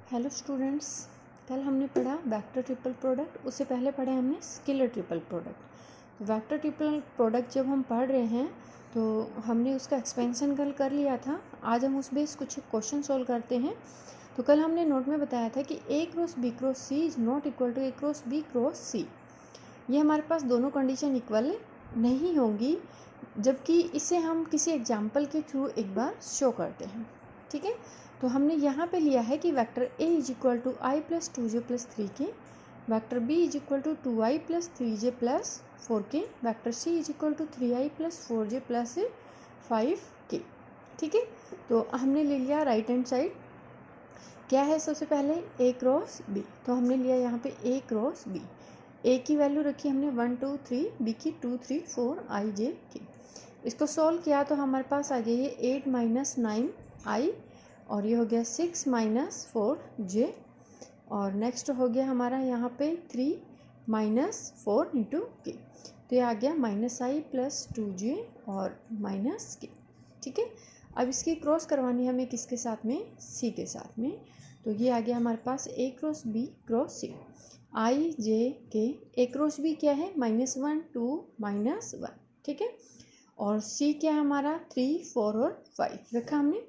Hello students, कल हमने पढ़ा वेक्टर ट्रिपल प्रोडक्ट। उससे पहले पढ़े हमने स्केलर ट्रिपल प्रोडक्ट। तो वेक्टर ट्रिपल प्रोडक्ट जब हम पढ़ रहे हैं तो हमने उसका एक्सपेंशन कल कर लिया था। आज हम उस बेस कुछ क्वेश्चन सोल्व करते हैं। तो कल हमने नोट में बताया था कि ए cross B cross C is not equal to A cross B cross C. ये हमारे पास दोनों कंडीशन इक्वल नहीं होंगी, जबकि इसे हम किसी एग्जाम्पल के थ्रू एक बार शो करते हैं। ठीक है, तो हमने यहाँ पे लिया है कि vector A is equal to i plus 2j plus 3k, vector B is equal to 2i plus 3j plus 4k, vector C is equal to 3i plus 4j plus 5k। ठीक है, तो हमने ले लिया राइट हैंड साइड। क्या है सबसे पहले ए क्रॉस बी, तो हमने लिया यहाँ पे ए क्रॉस बी। ए की वैल्यू रखी हमने 1 2 3, बी की 2 3 4 i j k। इसको सॉल्व किया तो हमारे पास आ गया ये 8 माइनस 9i और ये हो गया 6 माइनस 4j और नेक्स्ट हो गया हमारा यहाँ पे 3 माइनस 4 इंटू के। तो ये आ गया माइनस आई प्लस 2j और माइनस के। ठीक है, अब इसकी क्रॉस करवानी है हमें किसके साथ में, सी के साथ में। तो ये आ गया हमारे पास ए क्रॉस बी क्रॉस सी, आई जे के। ए क्रॉस बी क्या है, -1 2 -1। ठीक है, और सी क्या है हमारा 3 4 और 5 रखा हमने।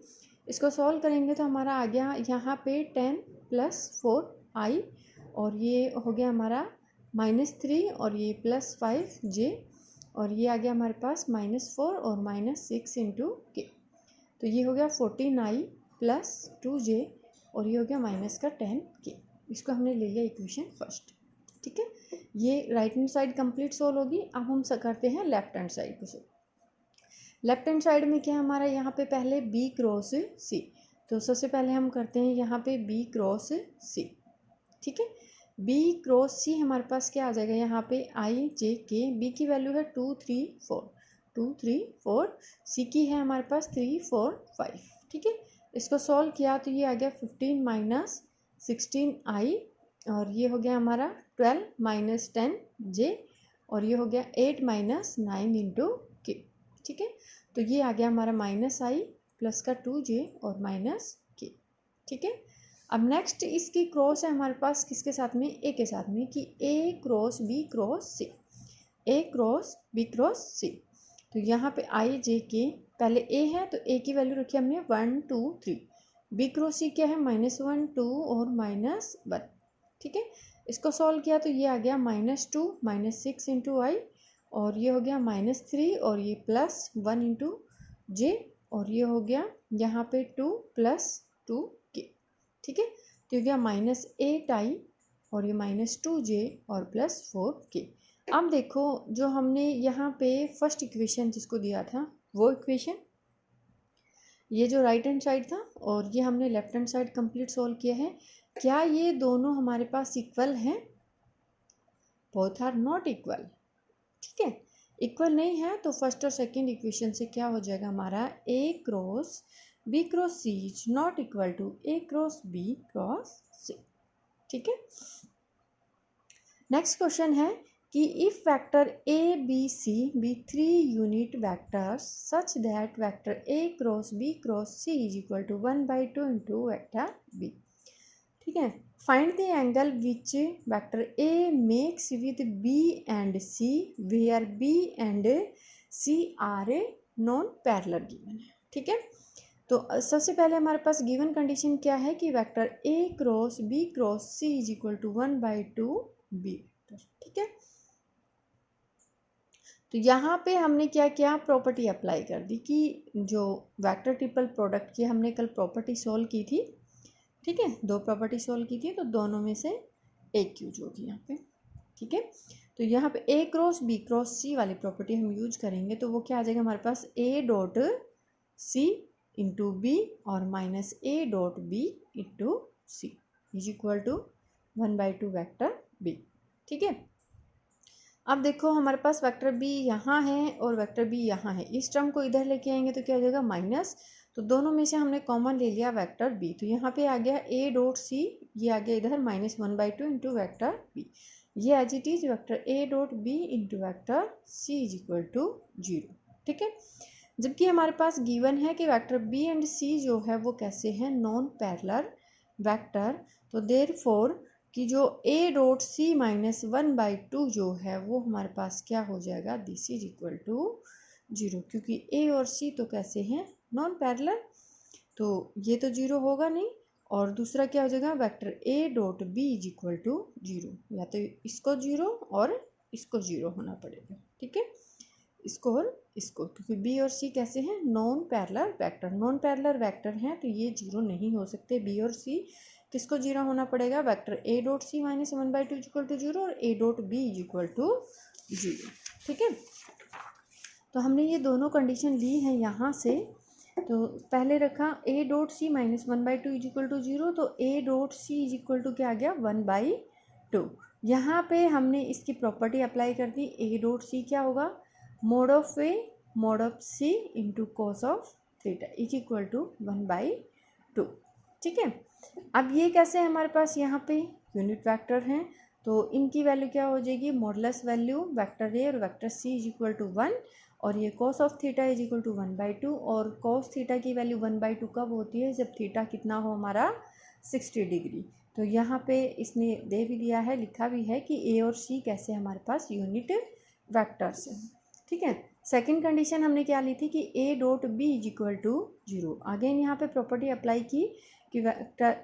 इसको सॉल्व करेंगे तो हमारा आ गया यहाँ पे 10 प्लस 4i और ये हो गया हमारा -3 और ये प्लस 5j और ये आ गया हमारे पास -4 और -6 इंटू के। तो ये हो गया 14i प्लस 2j और ये हो गया -10k। इसको हमने ले लिया इक्वेशन फर्स्ट। ठीक है, ये right hand side complete solve होगी। अब हम करते हैं लेफ्ट हैंड साइड को सोल्व। लेफ्ट हैंड साइड में क्या हमारा यहाँ पे पहले बी क्रॉस सी, तो सबसे पहले हम करते हैं यहाँ पे बी क्रॉस सी। ठीक है, बी क्रॉस सी हमारे पास क्या आ जाएगा यहाँ पे आई जे के। बी की वैल्यू है 2 3 4, 2 3 4, सी की है हमारे पास 3 4 5। ठीक है, इसको सॉल्व किया तो ये आ गया 15 माइनस 16i और ये हो गया हमारा 12 माइनस 10j और ये हो गया 8 माइनस 9 इंटू के। ठीक है, तो ये आ गया हमारा -i प्लस का 2j और -k। ठीक है, अब नेक्स्ट इसकी क्रॉस है हमारे पास किसके साथ में, ए के साथ में, कि ए क्रॉस बी क्रॉस सी, ए क्रॉस बी क्रॉस सी। तो यहाँ पे आई जे के, पहले ए है तो ए की वैल्यू रखी हमने 1 2 3, बी क्रॉस सी क्या है -1 2 और -1। ठीक है, इसको सॉल्व किया तो ये आ गया -2 -6 इंटू आई और ये हो गया -3 और ये +1 इंटू जे और ये हो गया यहाँ पे 2 + 2k। ठीक है, तो ये गया -8i और ये -2j और +4k। अब देखो जो हमने यहाँ पे फर्स्ट इक्वेशन जिसको दिया था वो इक्वेशन, ये जो राइट हैंड साइड था और ये हमने left hand side complete solve किया है। क्या ये दोनों हमारे पास इक्वल हैं? Both are not equal. ठीक है, इक्वल नहीं है तो फर्स्ट और सेकंड इक्वेशन से क्या हो जाएगा हमारा, a cross B cross C is not equal to A cross B cross c. ठीक है, नेक्स्ट क्वेश्चन है कि if vector a b c b 3 unit vectors such that vector A cross B cross C is equal to 1/2 into vector b. ठीक है, find the angle which vector a makes with b and c where b and c are non parallel given है। ठीक है, तो सबसे पहले हमारे पास गिवन कंडीशन क्या है कि vector A cross B cross C is equal to 1/2 B. ठीक है, तो यहाँ पे हमने क्या किया, प्रॉपर्टी अप्लाई कर दी कि जो वेक्टर ट्रिपल प्रोडक्ट की हमने कल प्रॉपर्टी सोल्व की थी। ठीक है, 2 प्रॉपर्टी सोल्व की थी तो दोनों में से एक यूज होगी यहाँ पे। ठीक है, तो यहाँ पे ए क्रॉस बी क्रॉस सी वाली प्रॉपर्टी हम यूज करेंगे तो वो क्या आ जाएगा हमारे पास, a dot c into b और minus a dot B into c is equal to 1/2 vector b. ठीक है, अब देखो हमारे पास वेक्टर बी यहाँ है और वेक्टर बी यहाँ है, इस टर्म को इधर लेके आएंगे तो क्या हो जाएगा माइनस, तो दोनों में से हमने कॉमन ले लिया वेक्टर बी। तो यहाँ पे आ गया ए डॉट सी, ये आ गया इधर -1/2 इंटू वेक्टर बी। ये as it is vector A dot B into vector C is equal to 0। ठीक है, जबकि हमारे पास गिवन है कि वेक्टर बी एंड सी जो है वो कैसे हैं, नॉन पैरेलल वेक्टर, तो देयरफॉर कि जो a डॉट c माइनस 1/2 जो है वो हमारे पास क्या हो जाएगा, दिस इज इक्वल टू 0, क्योंकि a और c तो कैसे हैं, नॉन पैरेलल, तो ये तो 0 होगा नहीं। और दूसरा क्या हो जाएगा, vector a dot b is equal to 0, या तो इसको 0 और इसको 0 होना पड़ेगा, ठीक है, इसको और इसको, क्योंकि b और c कैसे हैं, non parallel vector, non parallel vector हैं तो ये 0 नहीं हो सकते। b और c किसको 0 होना पड़ेगा, vector a dot c minus 1/2 equal to 0 और a dot b is equal to 0, ठीक है। तो हमने ये दोनों कंडीशन ली है यहाँ से। तो पहले रखा a dot c minus 1/2 is equal to 0, तो a dot c is equal to क्या आ गया, 1/2। यहाँ पे हमने इसकी प्रॉपर्टी अप्लाई कर दी, a डॉट c क्या होगा, mod of a mod of c into cos of theta is equal to 1/2, ठीक है। अब ये कैसे हमारे पास यहाँ पे यूनिट वेक्टर हैं, तो इनकी वैल्यू क्या हो जाएगी, मॉडुलस वैल्यू वेक्टर a और vector c is equal to 1, और ये cos of theta is equal to 1/2, और कॉस थीटा की वैल्यू 1/2 कब होती है, जब थीटा कितना हो हमारा 60 डिग्री। तो यहाँ पे इसने दे भी दिया है, लिखा भी है कि a और c कैसे हमारे पास यूनिट वेक्टर्स हैं, ठीक है। सेकंड कंडीशन हमने क्या ली थी कि a dot b is equal to 0। Again यहाँ पे प्रॉपर्टी अप्लाई की कि vector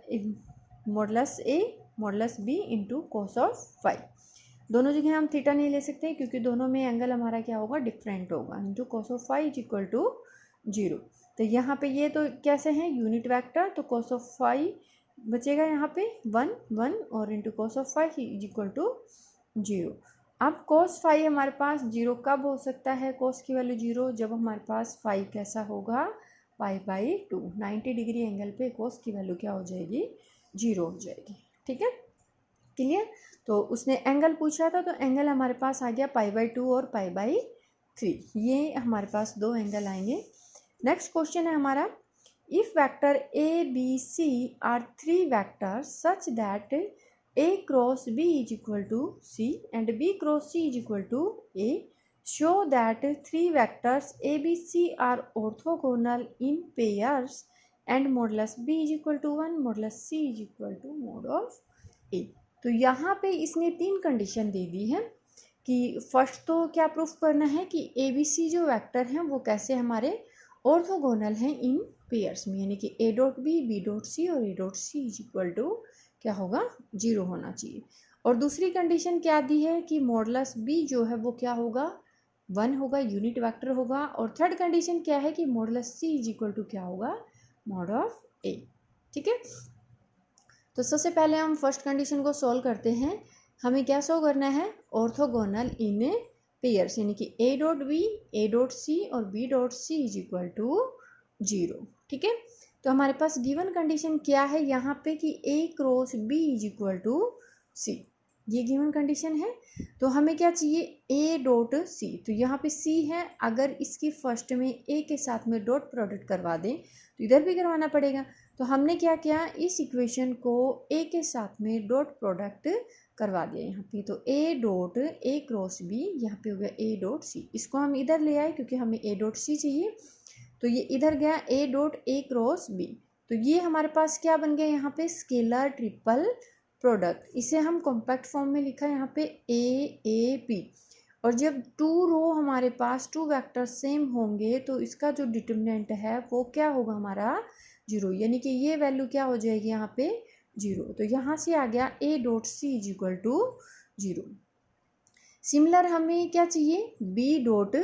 modulus a modulus b into cos of phi, दोनों जगह हम थीटा नहीं ले सकते क्योंकि दोनों में एंगल हमारा क्या होगा, डिफरेंट होगा, into cos of phi is equal to 0। तो यहाँ पे ये तो कैसे हैं, यूनिट वेक्टर, तो कॉस ऑफ फाई बचेगा यहाँ पे 1 और into cos of phi is equal to 0। अब कॉस फाई हमारे पास 0 कब हो सकता है, कॉस की वैल्यू 0 जब हमारे पास फाई कैसा होगा, पाई/2, 90 डिग्री एंगल पे कॉस की वैल्यू क्या हो जाएगी, 0 हो जाएगी, ठीक है, क्लियर। तो उसने एंगल पूछा था, तो एंगल हमारे पास आ गया पाई/2 और पाई/3, ये हमारे पास दो एंगल आएंगे। नेक्स्ट क्वेश्चन है हमारा, if vector a b c are 3 vectors such that a cross b is equal to c and b cross c is equal to a, show that 3 vectors a b c are orthogonal in pairs and modulus b is equal to 1 modulus c is equal to mod of a। तो यहाँ पे इसने 3 condition दे दी है कि first तो क्या proof करना है कि ए बी सी जो वेक्टर हैं वो कैसे हमारे ऑर्थोगोनल हैं इन पेयर्स में, यानी कि a dot b dot c और a dot c is equal to क्या होगा, 0 होना चाहिए। और दूसरी कंडीशन क्या दी है कि मॉडुलस b जो है वो क्या होगा, 1 होगा, यूनिट वेक्टर होगा। और थर्ड कंडीशन क्या है कि modulus c is equal to क्या होगा, मॉड ऑफ a, ठीक है। तो सबसे पहले हम फर्स्ट कंडीशन को सॉल्व करते हैं। हमें क्या शो करना है, ऑर्थोगोनल इन पेयर्स, यानी कि a dot b a dot c और b dot c is equal to 0, ठीक है। तो हमारे पास गिवन कंडीशन क्या है यहाँ पे कि a cross b is equal to c, ये गिवन कंडीशन है। तो हमें क्या चाहिए, a डॉट c, तो यहाँ पे c है, अगर इसकी फर्स्ट में a के साथ में डॉट प्रोडक्ट करवा दें तो इधर भी करवाना पड़ेगा। तो हमने क्या किया, इस इक्वेशन को a के साथ में डॉट प्रोडक्ट करवा दिया यहाँ पे, तो a dot a cross b यहाँ पे हो गया a डॉट c, इसको हम इधर ले आए क्योंकि हमें a डॉट c चाहिए, तो ये इधर गया a dot a cross b। तो ये हमारे पास क्या बन गया यहाँ पे, स्केलर ट्रिपल प्रोडक्ट, इसे हम कॉम्पैक्ट फॉर्म में लिखा यहाँ पे a p। और जब 2 रो हमारे पास 2 वेक्टर सेम होंगे तो इसका जो डिटर्मिनेंट है वो क्या होगा हमारा, 0, यानी कि ये वैल्यू क्या हो जाएगी यहाँ पे 0। तो यहाँ से आ गया a dot c is equal to 0। Similar हमें क्या चाहिए, b डॉट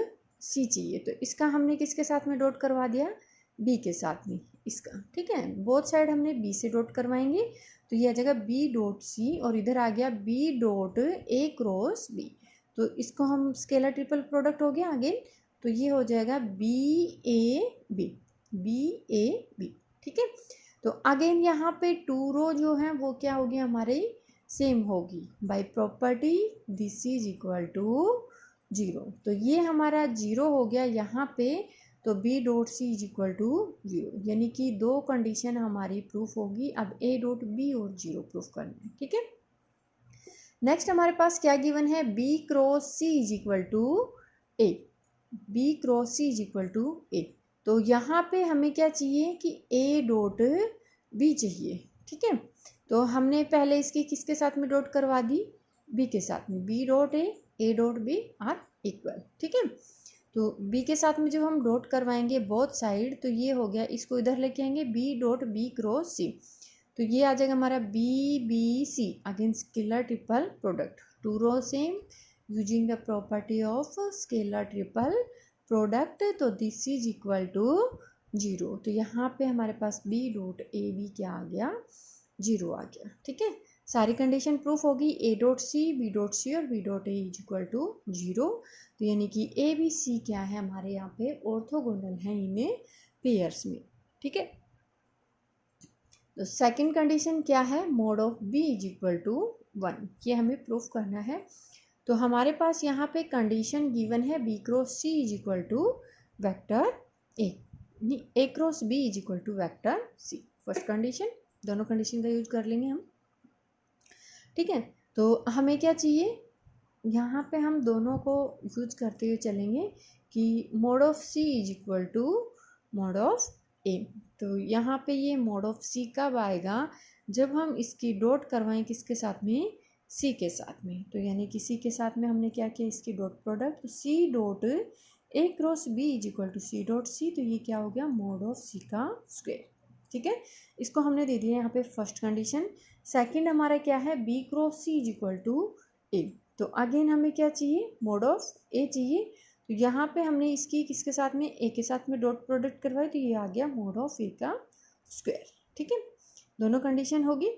c चाहिए, तो इसका हमने किसके साथ में डॉट करवा दिया, b के साथ में इसका, ठीक है, बोथ साइड हमने b से डॉट करवाएंगे, तो ये आ जाएगा b डॉट c और इधर आ गया b dot a cross b। तो इसको हम स्केलर ट्रिपल प्रोडक्ट हो गया अगेन, तो ये हो जाएगा बी ए बी, ठीक है। तो अगेन यहाँ पे 2 रो जो हैं वो क्या होगी हमारे सेम होगी, by property this is equal to 0, तो ये हमारा 0 हो गया यहाँ पे। तो b dot c is equal to 0, यानी कि 2 कंडीशन हमारी प्रूफ होगी। अब a डॉट b और 0 प्रूफ करना है, ठीक है। नेक्स्ट हमारे पास क्या गिवन है, b cross c is equal to a, b cross c is equal to a। तो यहाँ पे हमें क्या चाहिए कि a डॉट b चाहिए, ठीक है। तो हमने पहले इसकी किसके साथ में डॉट करवा दी, बी के साथ में, b dot a dot b are equal, ठीक है। तो बी के साथ में जब हम डॉट करवाएंगे बोथ साइड, तो ये हो गया, इसको इधर लेके आएंगे b dot b cross c, तो ये आ जाएगा हमारा b b c again scalar triple product, two row same using the property of scalar triple product, तो दिस इज इक्वल टू 0। तो यहाँ पे हमारे पास बी डॉट ए बी क्या आ गया, 0 आ गया, ठीक है। सारी कंडीशन प्रूफ होगी, a dot c, b dot c और b dot a is equal to 0। तो यानी कि ए बी सी क्या है हमारे यहाँ पे ऑर्थोगोनल है इन्हें पेयर्स में, ठीक है। तो सेकंड कंडीशन क्या है, mod of b is equal to 1, ये हमें प्रूफ करना है। तो हमारे पास यहाँ पे कंडीशन गिवन है b cross C is equal to vector A cross b is equal to vector c, first condition, दोनों कंडीशन का यूज कर लेंगे हम, ठीक है। तो हमें क्या चाहिए, यहाँ पे हम दोनों को यूज करते हुए चलेंगे कि mod of c is equal to mod of a. तो यहाँ पे ये मोड ऑफ सी कब आएगा, जब हम इसकी डॉट करवाएं किसके साथ में, सी के साथ में। तो यानी कि सी के साथ में हमने क्या किया, इसकी डॉट प्रोडक्ट, तो c dot a cross b is equal to c dot c, तो ये क्या हो गया, मोड ऑफ सी का स्क्वायर, ठीक है। इसको हमने दे दिया यहाँ पे फर्स्ट कंडीशन। सेकंड हमारा क्या है, b cross C is equal to a, तो अगेन हमें क्या चाहिए, मोड ऑफ ए चाहिए। तो यहाँ पे हमने इसकी किसके साथ में, ए के साथ में डॉट प्रोडक्ट करवाई, तो ये आ गया मोड ऑफ ए का स्क्वायर, ठीक है। दोनों कंडीशन होगी।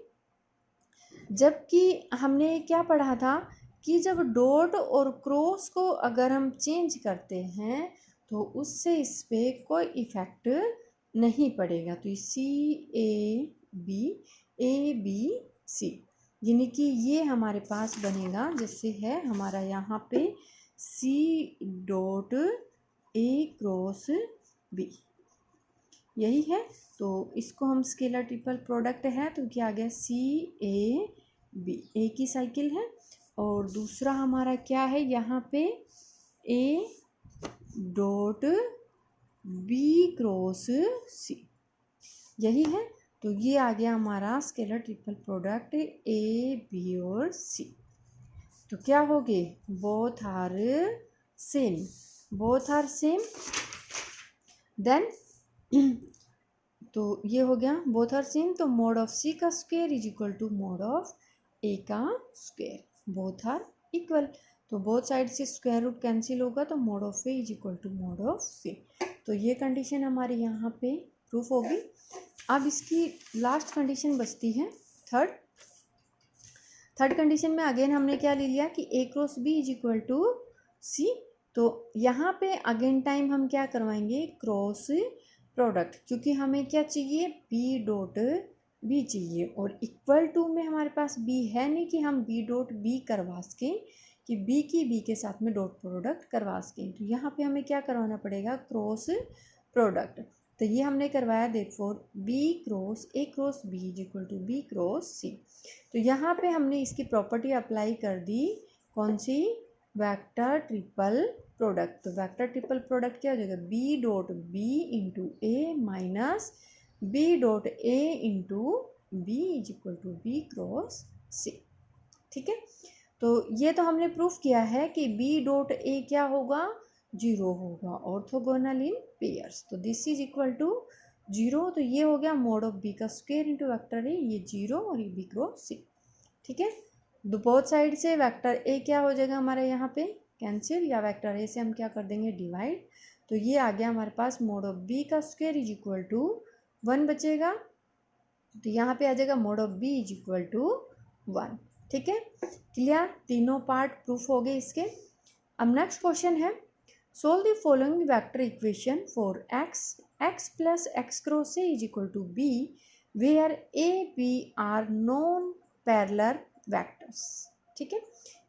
जबकि हमने क्या पढ़ा था कि जब डॉट और क्रॉस को अगर हम चेंज करते हैं तो उससे इस पर कोई इफेक्ट नहीं पड़ेगा। तो सी ए बी सी, यानी कि ये हमारे पास बनेगा जैसे है हमारा यहाँ पे c dot a cross b, यही है। तो इसको हम स्केलर ट्रिपल प्रोडक्ट है, तो क्या आ गया, सी ए बी, ए की साइकिल है, और दूसरा हमारा क्या है यहाँ पे a dot b cross c, यही है। तो ये आ गया हमारा scalar triple product a b और सी। तो क्या हो गए, both are same, both are same, then तो ये हो गया बोथ आर सेम, तो मोड ऑफ सी का square is equal to mod of a का स्क्वायर, बोथ आर इक्वल। तो बोथ साइड से स्क्वायर रूट कैंसिल होगा, तो mod of A is equal to mod of c. तो ये कंडीशन हमारे यहाँ पे प्रूफ होगी। अब इसकी लास्ट कंडीशन बचती है थर्ड कंडीशन में अगेन हमने क्या ले लिया कि ए cross b is equal to c. तो यहाँ पे अगेन टाइम हम क्या करवाएंगे, क्रॉस प्रोडक्ट, क्योंकि हमें क्या चाहिए, बी डॉट बी चाहिए, और इक्वल टू में हमारे पास बी है नहीं कि हम बी डॉट बी करवा सकें, कि बी की बी के साथ में डॉट प्रोडक्ट करवा सकें। तो यहाँ पे हमें क्या करवाना पड़ेगा, क्रॉस प्रोडक्ट। तो ये हमने करवाया, therefore b cross a cross b is equal to b cross c. तो यहाँ पे हमने इसकी प्रॉपर्टी अप्लाई कर दी, कौन सी, वेक्टर ट्रिपल प्रोडक्ट। तो वेक्टर ट्रिपल प्रोडक्ट क्या हो जाएगा, b dot B into a minus b dot a into b is equal to b cross c, ठीक है। तो ये तो हमने प्रूफ किया है कि बी डॉट ए क्या होगा, 0 होगा, ऑर्थोगोनल इन पेयर्स। तो दिस इज इक्वल टू 0। तो ये हो गया मोड ऑफ बी का स्क्वायर इंटू वेक्टर ए, ये 0 और ये बी क्रॉस सी, ठीक है। बोथ साइड से वेक्टर ए क्या हो जाएगा हमारे यहाँ पे कैंसिल, या वेक्टर ए से हम क्या कर देंगे, डिवाइड। तो ये आ गया हमारे पास मोड ऑफ बी का स्क्वायर इज इक्वल टू 1 बचेगा। तो यहाँ पे आ जाएगा mod of b is equal to 1, ठीक है। क्लियर, तीनों पार्ट प्रूफ हो गए इसके। अब नेक्स्ट क्वेश्चन है, solve the following vector equation for x plus x cross a is equal to b where a b are non parallel vectors, ठीक है।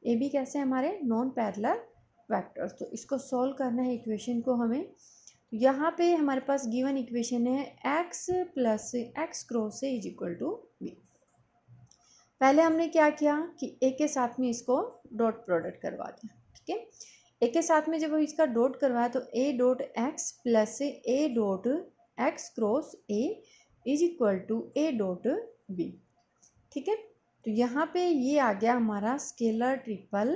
ए बी कैसे हमारे नॉन पैरेलल वेक्टर्स। तो इसको सॉल्व करना है इक्वेशन को हमें। यहाँ पे हमारे पास गिवन इक्वेशन है x plus x cross a is equal to b. पहले हमने क्या किया कि ए के साथ में इसको डॉट प्रोडक्ट करवा दिया, ठीक है। ए के साथ में जब इसका डॉट करवाया तो a dot x plus a dot x cross a is equal to a dot b. ठीक है, तो यहाँ पे ये आ गया हमारा स्केलर ट्रिपल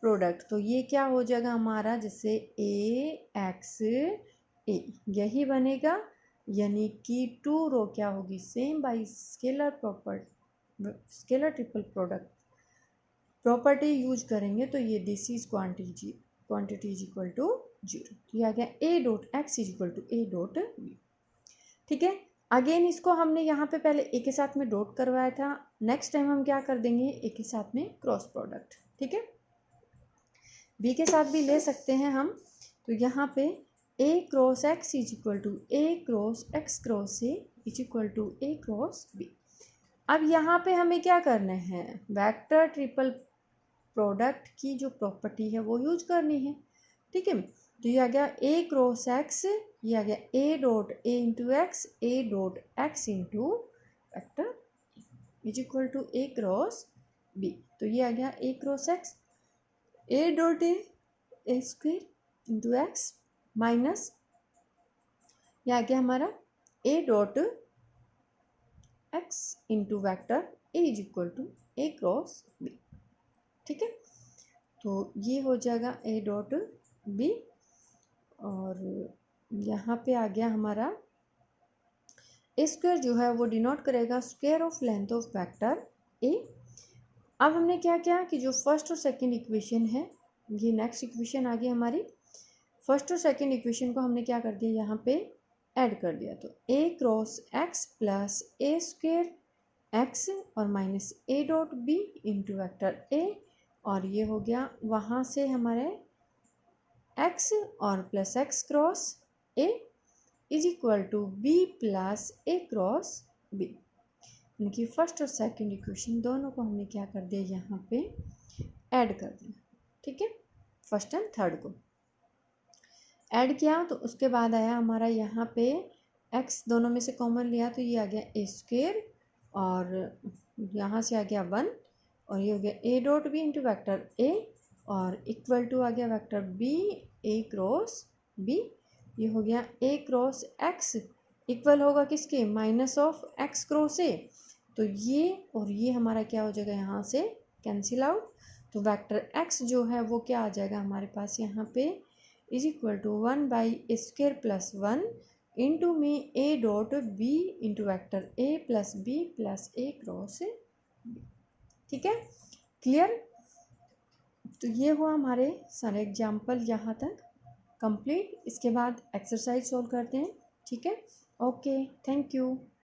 प्रोडक्ट। तो ये क्या हो जाएगा हमारा, जैसे ए एक्स ए यही बनेगा, यानी कि 2 रो क्या होगी, same by scalar triple product property use करेंगे तो ये this is quantity is equal to 0। तो ये आ गया a dot x is equal to a dot b. ठीक है, अगेन इसको हमने यहाँ पे पहले ए के साथ में डॉट करवाया था, नेक्स्ट टाइम हम क्या कर देंगे, ए के साथ में क्रॉस प्रोडक्ट। ठीक है, बी के साथ भी ले सकते हैं हम। तो यहाँ पे a cross x is equal to A cross x cross a is equal to A cross b. अब यहाँ पे हमें क्या करना है, वेक्टर ट्रिपल प्रोडक्ट की जो प्रॉपर्टी है वो यूज करनी है। ठीक है, तो ये आ गया ए क्रॉस एक्स, ये आ गया a dot a into x, a dot x into vector is equal to A cross b. तो ये आ गया a cross x, a dot a square into x minus ये आ गया हमारा a dot x into vector a is equal to A cross b. ठीक है, तो ये हो जाएगा ए डॉट बी, और यहाँ पे आ गया हमारा ए स्क्वायर जो है वो डिनोट करेगा square of length of vector A. अब हमने क्या किया कि जो फर्स्ट और सेकंड इक्वेशन है, ये नेक्स्ट इक्वेशन आ गई हमारी, फर्स्ट और सेकंड इक्वेशन को हमने क्या कर दिया, यहाँ पे ऐड कर दिया। तो a cross x plus a square x और minus a dot B into vector a, और ये हो गया वहाँ से हमारे x और plus x cross a is equal to b plus a cross b. यानी कि फर्स्ट और सेकंड इक्वेशन दोनों को हमने क्या कर दिया, यहाँ पे ऐड कर दिया। ठीक है, फर्स्ट एंड थर्ड को ऐड किया, तो उसके बाद आया हमारा यहाँ पे x दोनों में से कॉमन लिया, तो ये आ गया ए स्क्वेयर और यहाँ से आ गया 1, और ये हो गया a dot B into vector a, और इक्वल टू आ गया vector b a cross b. ये हो गया ए क्रॉस एक्स इक्वल होगा किसके, minus of x cross a. तो ये और ये हमारा क्या हो जाएगा, यहाँ से कैंसिल आउट। तो वेक्टर एक्स जो है वो क्या आ जाएगा हमारे पास यहाँ पे, is equal to 1 by a square plus 1 into में a dot B into vector a plus b plus a cross b. ठीक है, क्लियर। तो ये हुआ हमारे सारे एग्जाम्पल यहाँ तक कंप्लीट। इसके बाद एक्सरसाइज सॉल्व करते हैं। ठीक है, ओके, थैंक यू।